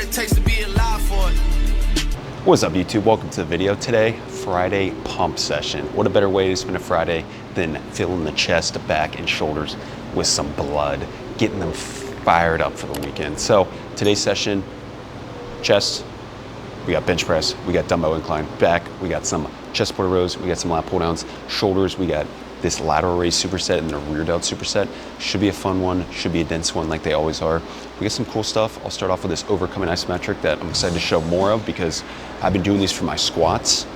it takes to be alive for it. What's up, YouTube? Welcome to the video. Today, Friday pump session. What a better way to spend a Friday than filling the chest, back, and shoulders with some blood, getting them fired up for the weekend. So today's session, chest, we got bench press, we got dumbbell incline, back, we got some chest porter rows, we got some lat pull downs, shoulders, we got this lateral raise superset and the rear delt superset. Should be a fun one, should be a dense one like they always are. We got some cool stuff. I'll start off with this overcoming isometric that I'm excited to show more of because I've been doing these for my squats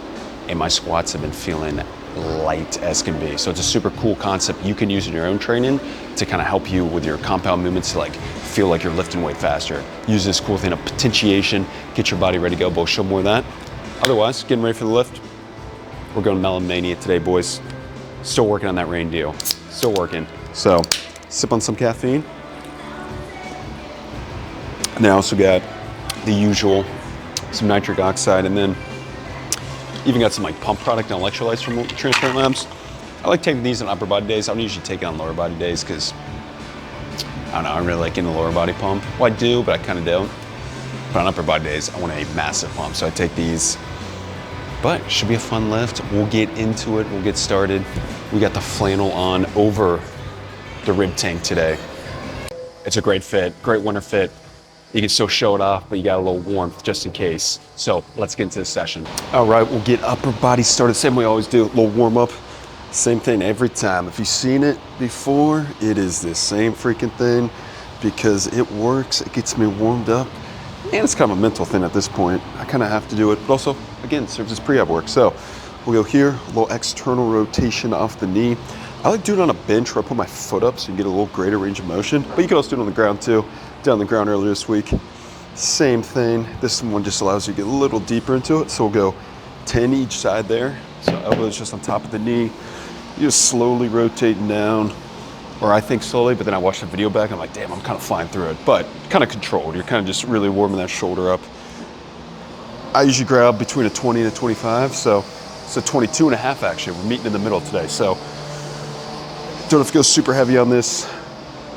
and my squats have been feeling light as can be. So it's a super cool concept you can use in your own training to kind of help you with your compound movements to like feel like you're lifting weight faster. Use this cool thing of potentiation, get your body ready to go. We'll show more of that. Otherwise, getting ready for the lift. We're going Melon Mania today, boys. Still working on that rain deal, still working. So, sip on some caffeine. And then I also got the usual, some nitric oxide, and then even got some like pump product and electrolytes from Transparent Labs. I like taking these on upper body days. I don't usually take it on lower body days because, I don't know, I really like getting the lower body pump. Well, I do, but I kind of don't. But on upper body days, I want a massive pump, so I take these. But it should be a fun lift. We'll get into it, we'll get started. We got the flannel on over the rib tank today. It's a great fit, great winter fit. You can still show it off, but you got a little warmth just in case. So let's get into the session. All right, we'll get upper body started, same way we always do, a little warm up. Same thing every time. If you've seen it before, it is the same freaking thing because it works, it gets me warmed up. And it's kind of a mental thing at this point. I kind of have to do it, but also, again, serves as pre-ab work. So we'll go here, a little external rotation off the knee. I like doing it on a bench where I put my foot up so you get a little greater range of motion, but you can also do it on the ground too. Down the ground earlier this week, same thing. This one just allows you to get a little deeper into it. So we'll go 10 each side there. So elbows just on top of the knee. You just slowly rotating down. Or I think slowly, but then I watched the video back and I'm like, damn, I'm kind of flying through it. But kind of controlled. You're kind of just really warming that shoulder up. I usually grab between a 20 and a 25. So it's a 22 and a half actually. We're meeting in the middle today. So don't have to go super heavy on this.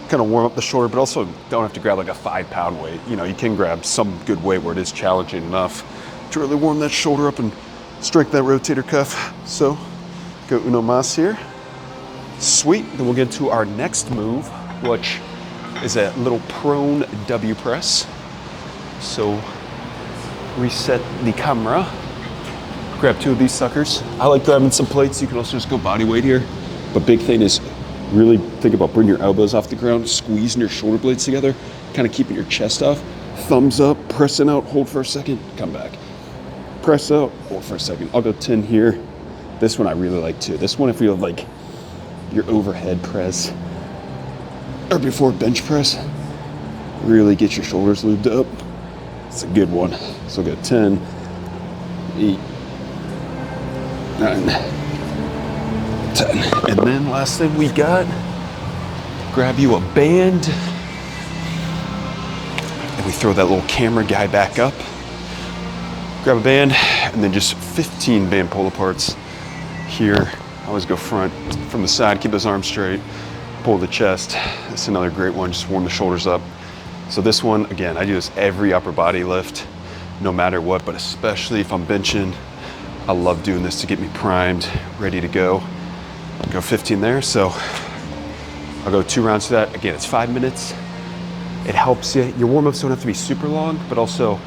Kind of warm up the shoulder, but also don't have to grab like a 5-pound weight. You know, you can grab some good weight where it is challenging enough to really warm that shoulder up and strengthen that rotator cuff. So go uno mas here. Sweet, then we'll get to our next move, which is a little prone W press. So reset the camera, grab 2 of these suckers. I like grabbing some plates. You can also just go body weight here. But big thing is really think about bringing your elbows off the ground, squeezing your shoulder blades together, kind of keeping your chest off. Thumbs up, pressing out, hold for a second, come back. Press out, hold for a second. I'll go 10 here. This one I really like too. This one if you have like your overhead press or before bench press, really get your shoulders lubed up. It's a good one. So go 10, 8, 9, 10. And then last thing we got, grab you a band and we throw that little camera guy back up. Grab a band and then just 15 band pull-aparts here. I always go front from the side, keep those arms straight, pull the chest. That's another great one, just warm the shoulders up. So this one, again, I do this every upper body lift, no matter what, but especially if I'm benching. I love doing this to get me primed, ready to go. Go 15 there, so I'll go 2 rounds to that. Again, it's 5 minutes. It helps you. Your warm-ups don't have to be super long, but also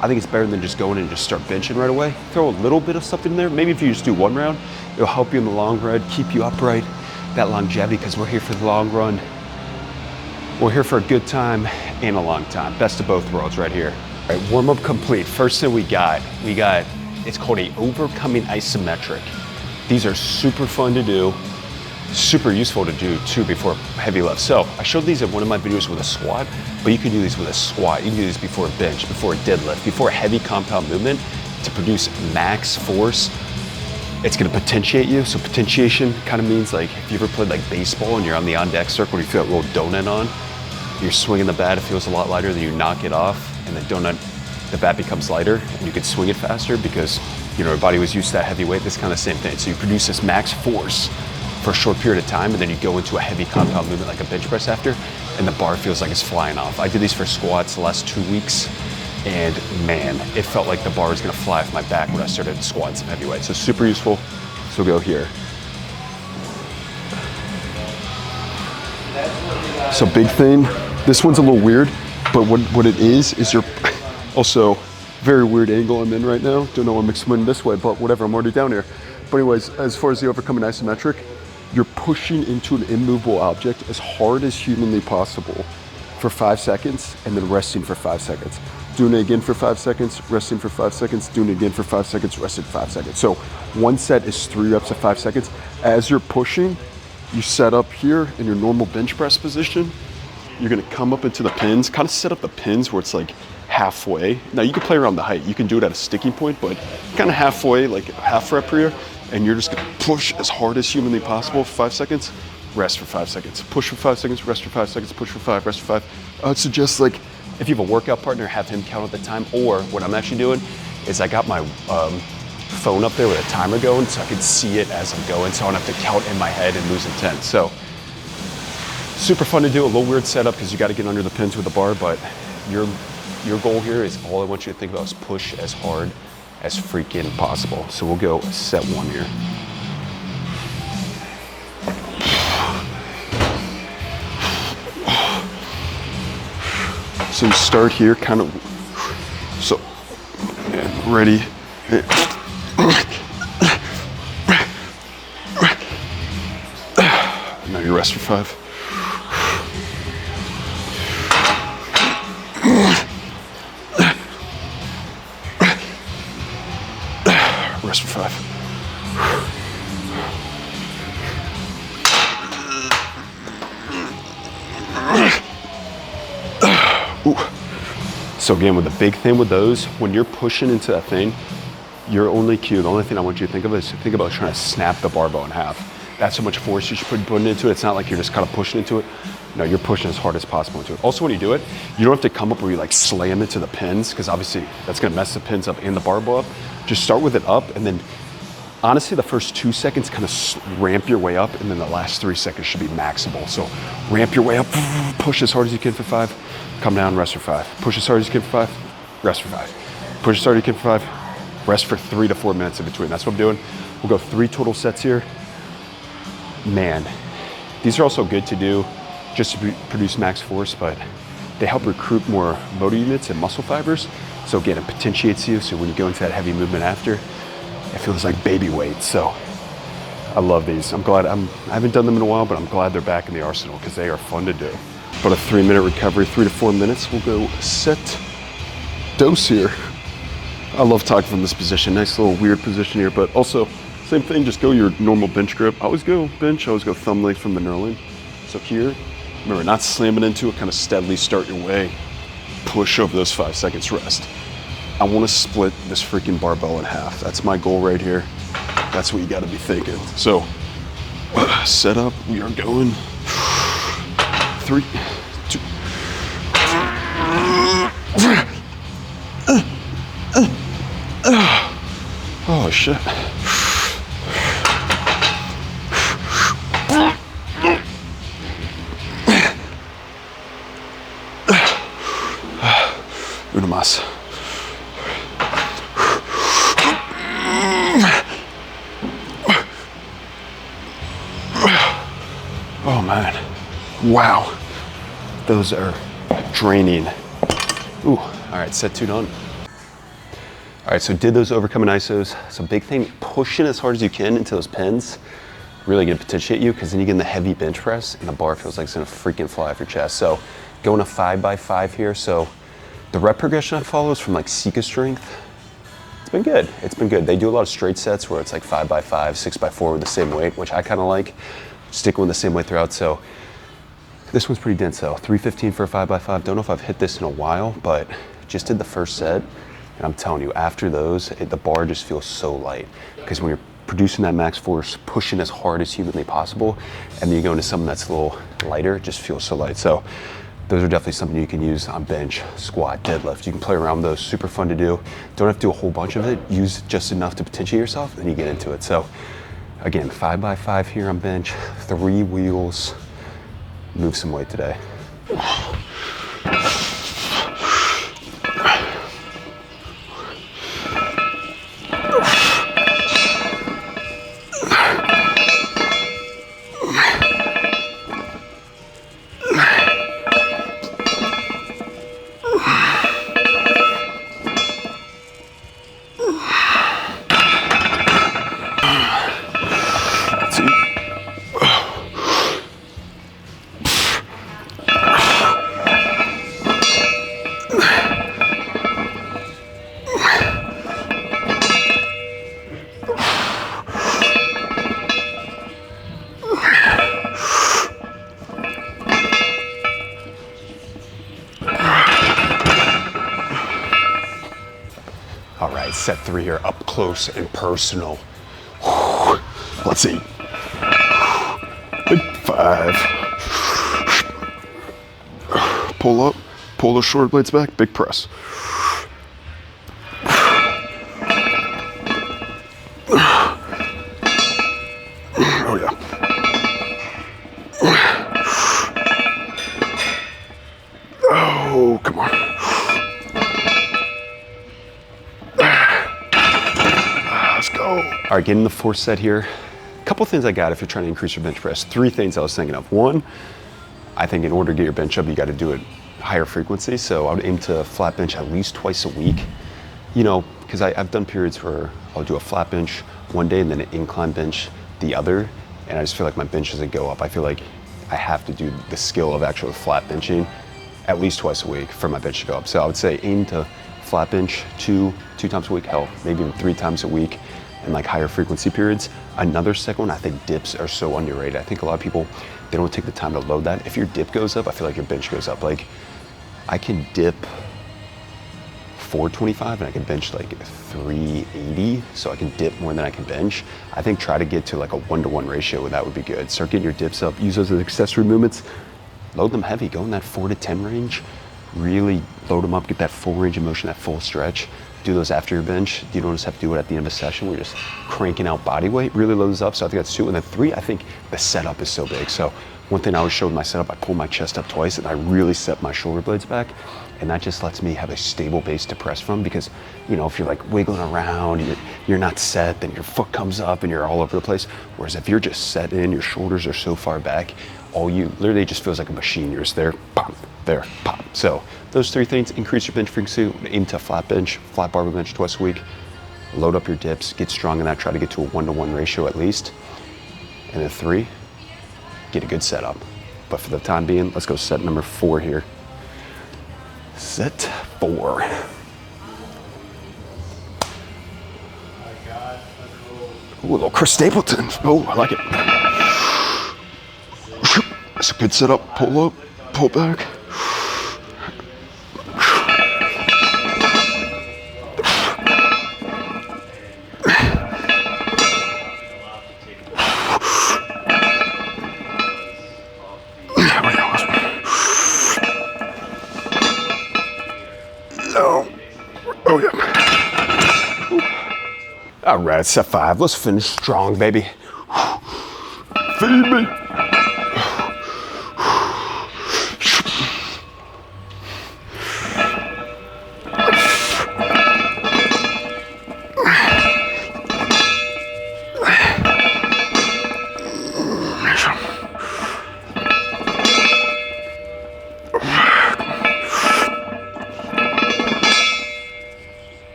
I think it's better than just going in and just start benching right away. Throw a little bit of something in there. Maybe if you just do 1 round, it'll help you in the long run, keep you upright, that longevity, because we're here for the long run. We're here for a good time and a long time. Best of both worlds right here. All right, warm-up complete. First thing we got, it's called a overcoming isometric. These are super fun to do, super useful to do too before heavy lifts. So I showed these in one of my videos with a squat, but you can do these with a squat. You can do these before a bench, before a deadlift, before a heavy compound movement to produce max force. It's gonna potentiate you. So potentiation kind of means like if you ever played like baseball and you're on the on-deck circle, you feel that little donut on, you're swinging the bat, it feels a lot lighter, then you knock it off and the bat becomes lighter and you can swing it faster because your body was used to that heavy weight. This kind of same thing. So you produce this max force for a short period of time, and then you go into a heavy compound movement like a bench press after, and the bar feels like it's flying off. I did these for squats the last 2 weeks, And man, it felt like the bar was gonna fly off my back when I started squatting some heavy weights. So super useful. So we'll go here. So big thing, this one's a little weird, but what it is you're also very weird angle I'm in right now. Don't know why I'm swimming this way, but whatever, I'm already down here. But anyways, as far as the overcoming isometric, you're pushing into an immovable object as hard as humanly possible for 5 seconds and then resting for 5 seconds. Doing it again for 5 seconds, resting for 5 seconds, doing it again for 5 seconds, resting 5 seconds. So one set is 3 reps of 5 seconds. As you're pushing, you set up here in your normal bench press position. You're gonna come up into the pins, kind of set up the pins where it's like halfway. Now you can play around the height. You can do it at a sticking point, but kind of halfway, like half rep here. And you're just gonna push as hard as humanly possible for 5 seconds, rest for 5 seconds. Push for 5 seconds, rest for 5 seconds, push for 5, rest for 5. I would suggest, like, if you have a workout partner, have him count at the time, or what I'm actually doing is I got my phone up there with a timer going so I can see it as I'm going, so I don't have to count in my head and lose intent. So super fun to do, a little weird setup because you got to get under the pins with the bar, but your goal here is all I want you to think about is push as hard as freaking possible. So we'll go set 1 here. So you start here, kind of, so, and ready. Now you rest for 5. Rest for 5. Ooh. So again, with the big thing with those, when you're pushing into that thing, your only cue, the only thing I want you to think of is think about trying to snap the barbell in half. That's how much force you should be putting into it. It's not like you're just kind of pushing into it. No, you're pushing as hard as possible into it. Also, when you do it, you don't have to come up where you like slam into the pins, because obviously that's gonna mess the pins up and the barbell up. Just start with it up, and then honestly, the first 2 seconds kind of ramp your way up, and then the last 3 seconds should be maximal. So ramp your way up, push as hard as you can for 5, come down, rest for 5. Push as hard as you can for 5, rest for 5. Push as hard as you can for 5, rest for 3 to 4 minutes in between. That's what I'm doing. We'll go 3 total sets here. Man, these are also good to do just to produce max force, but they help recruit more motor units and muscle fibers. So again, it potentiates you. So when you go into that heavy movement after, it feels like baby weight. So I love these. I'm glad I haven't done them in a while, but I'm glad they're back in the arsenal because they are fun to do. About a 3-minute recovery, 3 to 4 minutes. We'll go set dose here. I love talking from this position. Nice little weird position here, but also same thing, just go your normal bench grip. I always go bench, I always go thumb length from the knurling. So here, remember, not slamming into it, kind of steadily start your way. Push over those 5 seconds, rest. I want to split this freaking barbell in half. That's my goal right here. That's what you got to be thinking. So, set up, we are going 3, 2. Oh shit. Uno más. Oh man, wow. Those are draining. Ooh, all right, set 2 done. All right, so did those overcoming isos. So big thing, pushing as hard as you can into those pins. Really gonna potentiate you, because then you get in the heavy bench press and the bar feels like it's gonna freaking fly off your chest. So going a 5x5 here. So the rep progression I follow is from like Sika Strength. It's been good, it's been good. They do a lot of straight sets where it's like 5x5, 6x4 with the same weight, which I kind of like. Sticking with the same weight throughout. So this one's pretty dense though. 315 for a 5x5. Don't know if I've hit this in a while, but just did the first set. And I'm telling you, after those, the bar just feels so light. Because when you're producing that max force, pushing as hard as humanly possible, and then you go into something that's a little lighter, it just feels so light. So those are definitely something you can use on bench, squat, deadlift. You can play around with those, super fun to do. Don't have to do a whole bunch of it. Use just enough to potentiate yourself, then you get into it. So again, 5x5 here on bench, 3 wheels, move some weight today. set 3 here, up close and personal. Let's see. Big 5. Pull up, pull those shoulder blades back, big press. Oh yeah. Oh, come on. Let's go. All right, getting the 4th set here. A couple things I got if you're trying to increase your bench press. 3 things I was thinking of. 1, I think in order to get your bench up, you got to do it higher frequency. So I would aim to flat bench at least twice a week. You know, because I've done periods where I'll do a flat bench one day and then an incline bench the other. And I just feel like my bench doesn't go up. I feel like I have to do the skill of actual flat benching at least twice a week for my bench to go up. So I would say aim to flat bench two times a week, hell, maybe even 3 times a week in like higher frequency periods. Another second one, I think dips are so underrated. I think a lot of people, they don't take the time to load that. If your dip goes up, I feel like your bench goes up. Like I can dip 425 and I can bench like 380, so I can dip more than I can bench. I think try to get to like a 1-to-1 ratio, and that would be good. Start getting your dips up, use those as accessory movements, load them heavy, go in that 4 to 10 range, really load them up, get that full range of motion, that full stretch. Do those after your bench. You don't just have to do it at the end of a session where you're just cranking out body weight, really load those up. So I think that's 2. And then 3, I think the setup is so big. So one thing I always show with my setup, I pull my chest up twice and I really set my shoulder blades back. And that just lets me have a stable base to press from, because, you know, if you're like wiggling around, you're not set, then your foot comes up and you're all over the place. Whereas if you're just set in, your shoulders are so far back, you literally just feels like a machine. You're just there, pop, there, pop. So those 3 things: increase your bench frequency, aim to flat bench, flat barbell bench twice a week, load up your dips, get strong in that, try to get to a 1-to-1 ratio at least. And then 3, get a good setup. But for the time being, let's go set number 4 here. Set 4. Ooh, a little Chris Stapleton. Oh, I like it. It's a good setup. Pull up, pull back. Oh yeah. All right, set 5. Let's finish strong, baby. Feed me.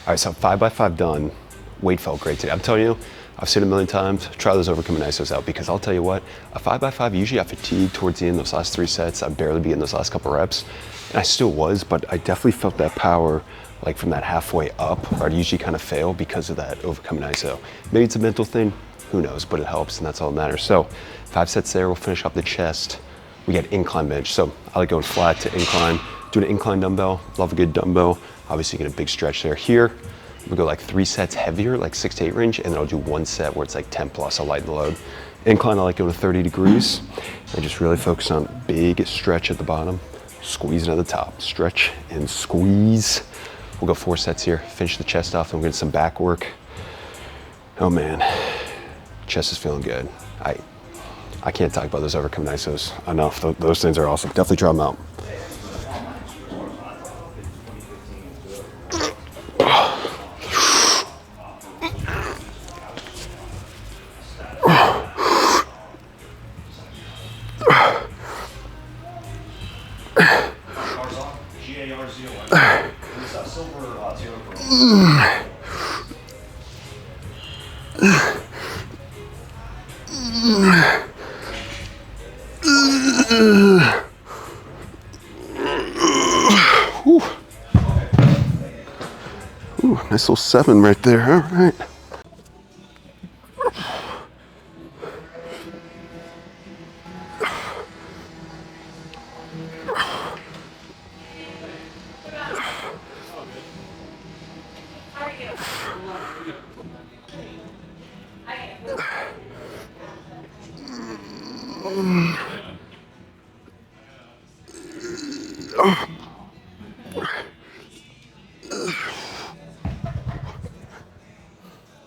All right, so 5x5 done. Weight felt great today. I'm telling you, I've seen it a million times. Try those overcoming isos out, because I'll tell you what, a 5x5, usually I fatigue towards the end, those last 3 sets. I'd barely be in those last couple reps. And I still was, but I definitely felt that power like from that halfway up, where I'd usually kind of fail because of that overcoming iso. Maybe it's a mental thing, who knows, but it helps, and that's all that matters. So 5 sets there, we'll finish off the chest. We get incline bench. So I like going flat to incline, do an incline dumbbell, love a good dumbbell. Obviously get a big stretch there. Here, we'll go like 3 sets heavier, like 6 to 8 range, and then I'll do 1 set where it's like 10 plus, I'll lighten the load. Incline, I like going to 30 degrees. And just really focus on big stretch at the bottom, squeezing at the top. Stretch and squeeze. We'll go 4 sets here, finish the chest off, and we'll get some back work. Oh man, chest is feeling good. I can't talk about those overcoming isos enough. Those things are awesome. Definitely try them out. Ooh, nice little 7 right there. All right.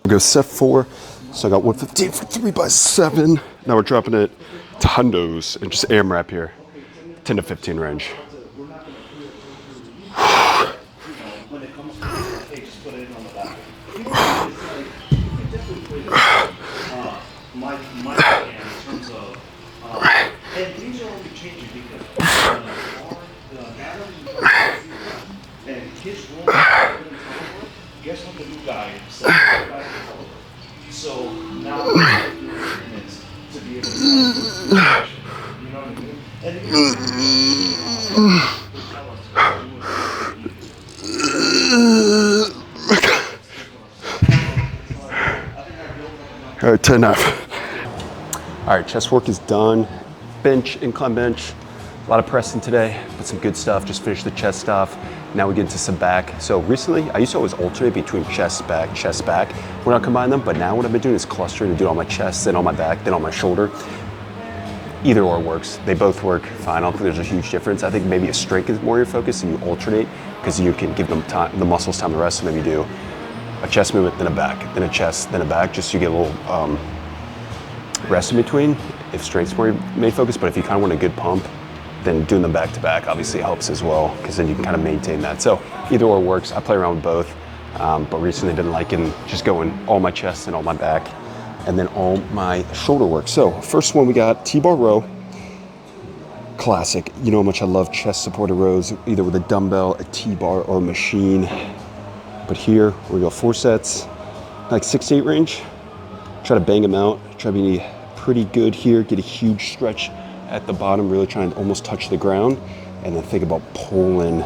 We'll go set 4. So I got 115 for 3x7. Now we're dropping it to hundos and just AMRAP here. 10 to 15 range. And these are only changing because the batteries and his room, guess what the new guy said? So now we're doing movements to be able to you know what I mean? And all right, 10 up. All right, chest work is done. Bench, incline bench, a lot of pressing today, but some good stuff. Just finished the chest stuff. Now we get into some back. So recently, I used to always alternate between chest, back. We're not combining them, but now what I've been doing is clustering and doing on my chest, then on my back, then on my shoulder. Either or works. They both work fine. I don't think there's a huge difference. I think maybe a strength is more your focus and you alternate because you can give them time, the muscles time to rest. So maybe do a chest movement, then a back, then a chest, then a back, just so you get a little rest in between if strength's more your main focus. But if you kind of want a good pump, then doing them back to back obviously helps as well because then you can kind of maintain that. So either or works. I play around with both, but recently been liking just going all my chest and all my back and then all my shoulder work. So first one we got Tbar row. Classic. You know how much I love chest supported rows, either with a dumbbell, a Tbar, or a machine. But here we go 4 sets, like 6 to 8 range. Try to bang them out. Try to be pretty good here. Get a huge stretch at the bottom, really trying to almost touch the ground, and then think about pulling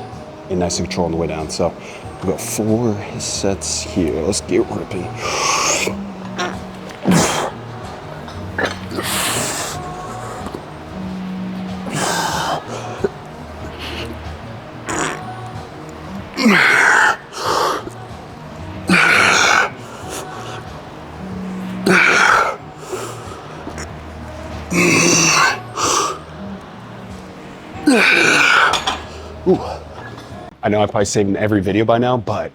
in nice control on the way down. So we've got 4 sets here. Let's get ripping. Ooh. I know I probably saved in every video by now, but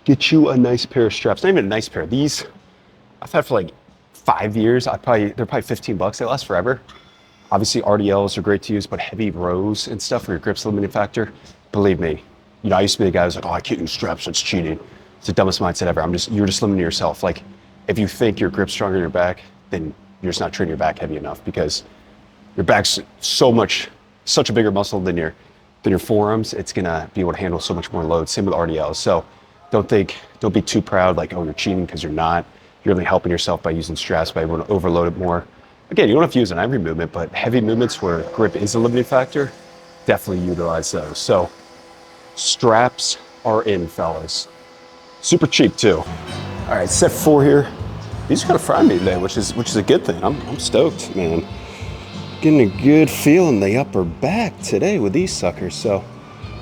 get you a nice pair of straps. Not even a nice pair. These I've had for like 5 years. They're probably 15 bucks. They last forever. Obviously RDLs are great to use, but heavy rows and stuff for your grip's limiting factor. Believe me, you know, I used to be the guy who's like, oh, I can't use straps, it's cheating. It's the dumbest mindset ever. You're just limiting yourself. Like, if you think your grip's stronger in your back, then you're just not training your back heavy enough because your back's such a bigger muscle than your forearms. It's gonna be able to handle so much more load. Same with RDLs. So don't be too proud like, oh, you're cheating, because you're not. You're really helping yourself by using straps, by able to overload it more. Again, you don't have to use it on every movement, but heavy movements where grip is a limiting factor, definitely utilize those. So straps are in, fellas. Super cheap too. All right, set 4 here. These are kind of frying me today, which is a good thing. I'm stoked, man. Getting a good feel in the upper back today with these suckers. So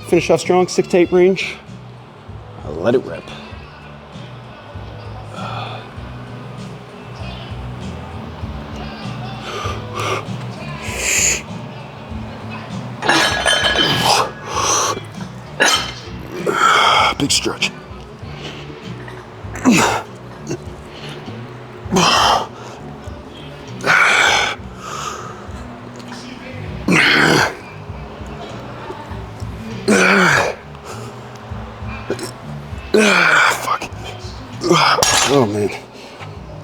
finish off strong, 6 to 8 range. I'll let it rip. Big stretch. Fuck. Oh man.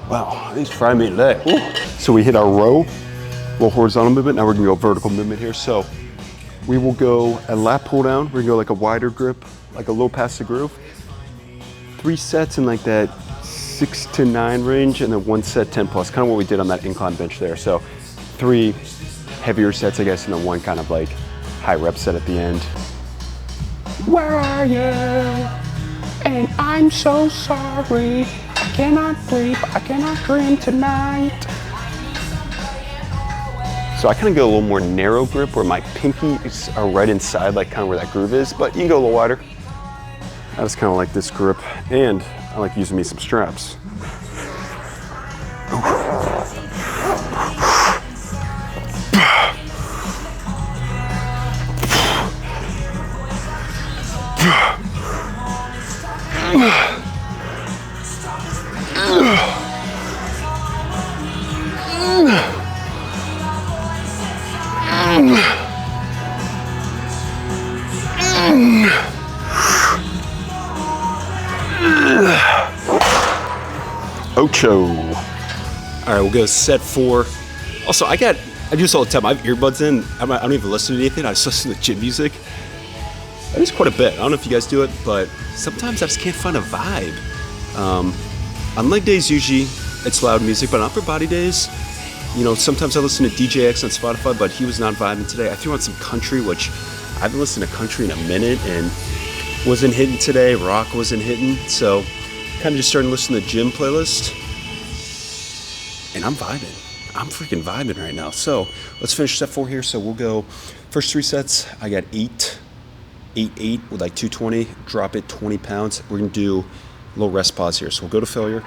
Wow, these fry me today. Ooh. So we hit our row, little horizontal movement. Now we're gonna go vertical movement here. So we will go a lat pull down. We're gonna go like a wider grip, like a low past the groove. 3 sets in like that 6 to 9 range, and then 1 set 10 plus, kind of what we did on that incline bench there. So 3 heavier sets, I guess, and then 1 kind of like high rep set at the end. Where are you? And I'm so sorry. I cannot sleep, I cannot dream tonight. So I kind of go a little more narrow grip where my pinkies are right inside, like kind of where that groove is, but you can go a little wider. I just kind of like this grip, and I like using me some straps. Ocho. All right, we'll go set 4. Also, I do this all the time. I have earbuds in. I don't even listen to anything. I just listen to gym music. That is quite a bit. I don't know if you guys do it, but sometimes I just can't find a vibe. On leg days, usually it's loud music, but on upper body days, you know, sometimes I listen to DJ X on Spotify, but he was not vibing today. I threw on some country, which I haven't listened to country in a minute, and wasn't hitting today. Rock wasn't hitting, so kind of just starting to listen to the gym playlist, and I'm vibing. I'm freaking vibing right now. So let's finish set 4 here. So we'll go first 3 sets. I got 8 with like 220. Drop it 20 pounds. We're gonna do a little rest pause here. So we'll go to failure.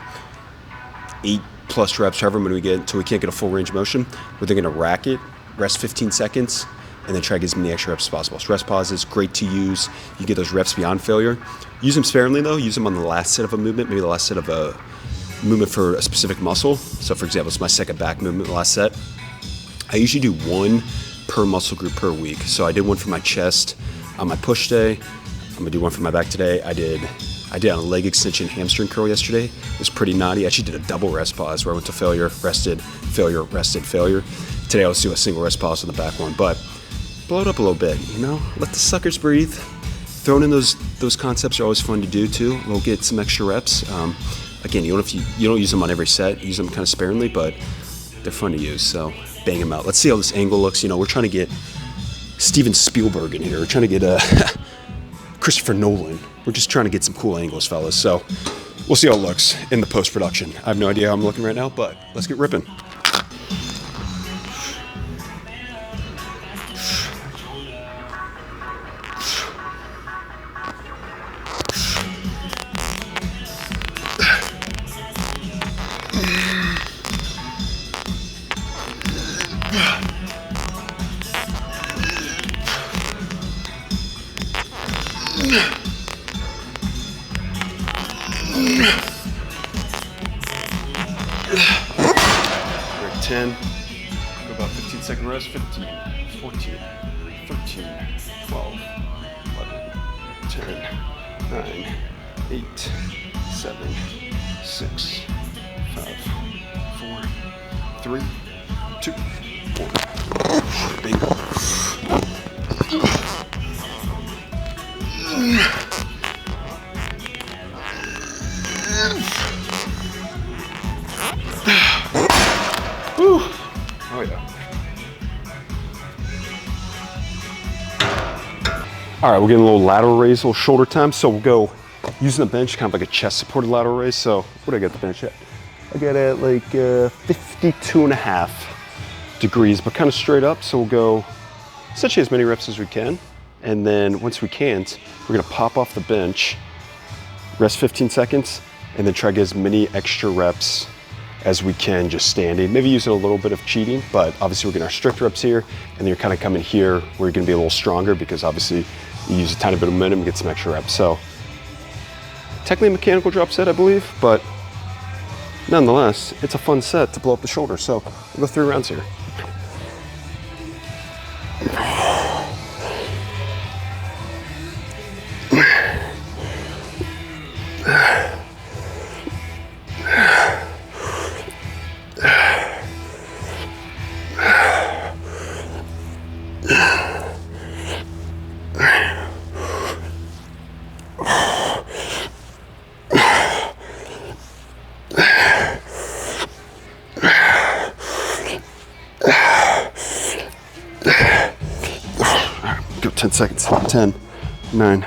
8+ reps, however many we get, until we can't get a full range of motion. We're then gonna rack it, rest 15 seconds, and then try to get as many extra reps as possible. So rest pauses, great to use. You get those reps beyond failure. Use them sparingly though. Use them on the last set of a movement, maybe the last set of a movement for a specific muscle. So for example, it's my second back movement, the last set. I usually do 1 per muscle group per week. So I did 1 for my chest on my push day. I'm gonna do 1 for my back today. I did on a leg extension hamstring curl yesterday. It was pretty naughty. I actually did a double rest pause where I went to failure, rested, failure, rested, failure. Today I'll just do a single rest pause on the back one, but blow it up a little bit, you know? Let the suckers breathe. Throwing in those concepts are always fun to do too. We'll get some extra reps. Again, you don't use them on every set. Use them kind of sparingly, but they're fun to use. So bang them out. Let's see how this angle looks. You know, we're trying to get Steven Spielberg in here. We're trying to get Christopher Nolan. We're just trying to get some cool angles, fellas. So we'll see how it looks in the post-production. I have no idea how I'm looking right now, but let's get ripping. We're at 10. Go about 15-second rest. 15, 14, 13, 12, 11, 10, 9, 8, 7, 6, 5, 4, 3, 2, 1. Bingo. Oh yeah. All right, we're getting a little lateral raise, a little shoulder time. So we'll go using the bench, kind of like a chest supported lateral raise. So what do I get the bench at? I got it at like 52.5 degrees, but kind of straight up. So we'll go essentially as many reps as we can. And then once we can't, we're gonna pop off the bench, rest 15 seconds, and then try to get as many extra reps as we can just standing. Maybe using a little bit of cheating, but obviously we're getting our strict reps here, and then you're kind of coming here where you're gonna be a little stronger because obviously you use a tiny bit of momentum and get some extra reps. So technically a mechanical drop set, I believe, but nonetheless, it's a fun set to blow up the shoulder. So we'll go 3 rounds here. Go 10 seconds. 10, 9,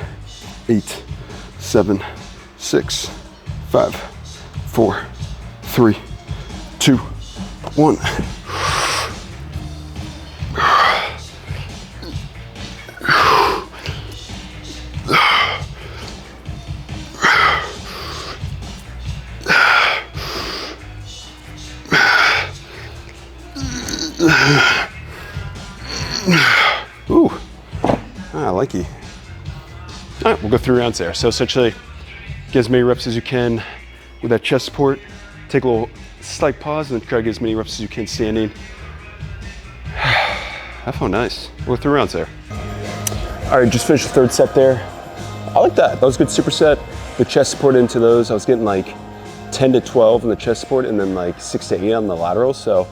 8, 7, 6, 5, 4, 3, 2, 1. Ooh, I like you. All right, we'll go 3 rounds there. So essentially, get as many reps as you can with that chest support. Take a little slight pause and then try to get as many reps as you can standing. That felt nice. We'll go 3 rounds there. All right, just finished the 3rd set there. I like that. That was a good superset. The chest support into those, I was getting like 10 to 12 in the chest support and then like 6 to 8 on the laterals. So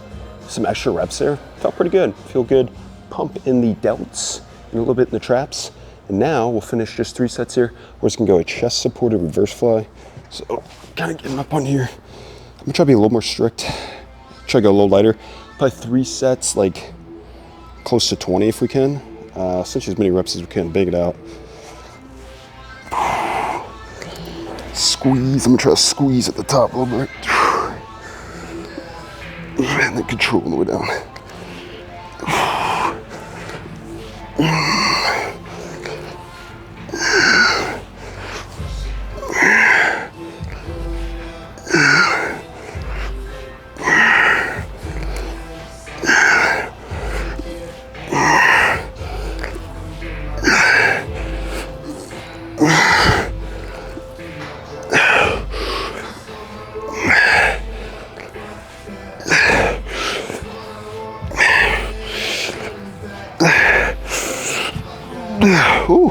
some extra reps there. Felt pretty good. Feel good. Pump in the delts and a little bit in the traps. And now we'll finish just 3 sets here. We're just gonna go a chest supported reverse fly. So kind of getting up on here. I'm gonna try to be a little more strict. Try to go a little lighter. Probably 3 sets, like close to 20 if we can. Essentially as many reps as we can, bang it out. Squeeze, I'm gonna try to squeeze at the top a little bit. And then control on the way down. Ooh.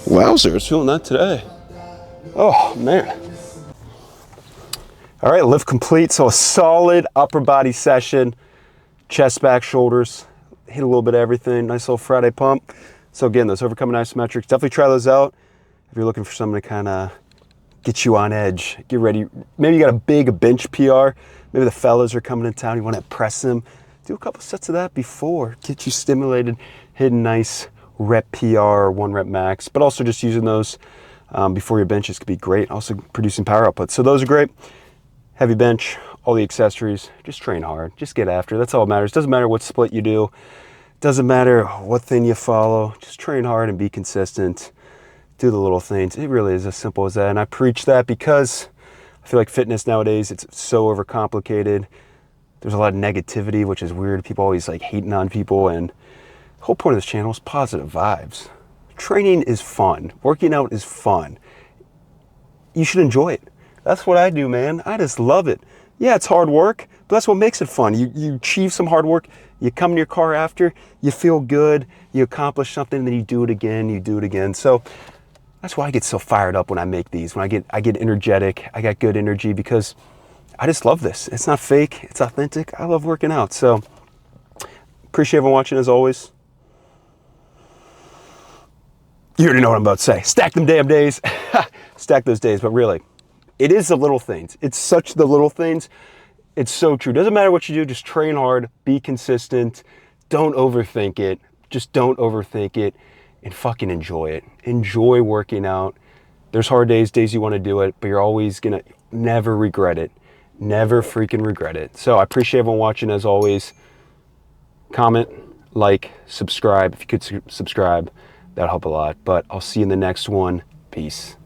Wowzers, feeling that today. Oh man. All right, lift complete. So a solid upper body session, chest, back, shoulders, hit a little bit of everything. Nice little Friday pump. So again, those overcoming isometrics, definitely try those out. If you're looking for something to kind of get you on edge, get ready. Maybe you got a big bench PR. Maybe the fellas are coming in town, you want to press them. Do a couple sets of that before, get you stimulated, hit a nice rep PR or 1 rep max, but also just using those before your benches could be great. Also producing power output. So those are great. Heavy bench, all the accessories, just train hard, just get after it. That's all that matters. Doesn't matter what split you do. Doesn't matter what thing you follow. Just train hard and be consistent. Do the little things. It really is as simple as that. And I preach that because I feel like fitness nowadays, it's so overcomplicated. There's a lot of negativity, which is weird. People always like hating on people, and the whole point of this channel is positive vibes. Training is fun. Working out is fun. You should enjoy it. That's what I do, man. I just love it. Yeah, it's hard work, but that's what makes it fun. You achieve some hard work, you come in your car after, you feel good, you accomplish something, then you do it again, you do it again. So that's why I get so fired up when I make these. When I get energetic, I got good energy because I just love this. It's not fake, it's authentic. I love working out. So appreciate everyone watching as always. You already know what I'm about to say. Stack them damn days. Stack those days, but really, it is the little things. It's such the little things. It's so true. Doesn't matter what you do, just train hard, be consistent. Don't overthink it. Just don't overthink it and fucking enjoy it. Enjoy working out. There's hard days, days you want to do it, but you're always gonna never regret it. Never freaking regret it. So I appreciate everyone watching as always. Comment, like, subscribe. If you could subscribe, that'll help a lot. But I'll see you in the next one. Peace.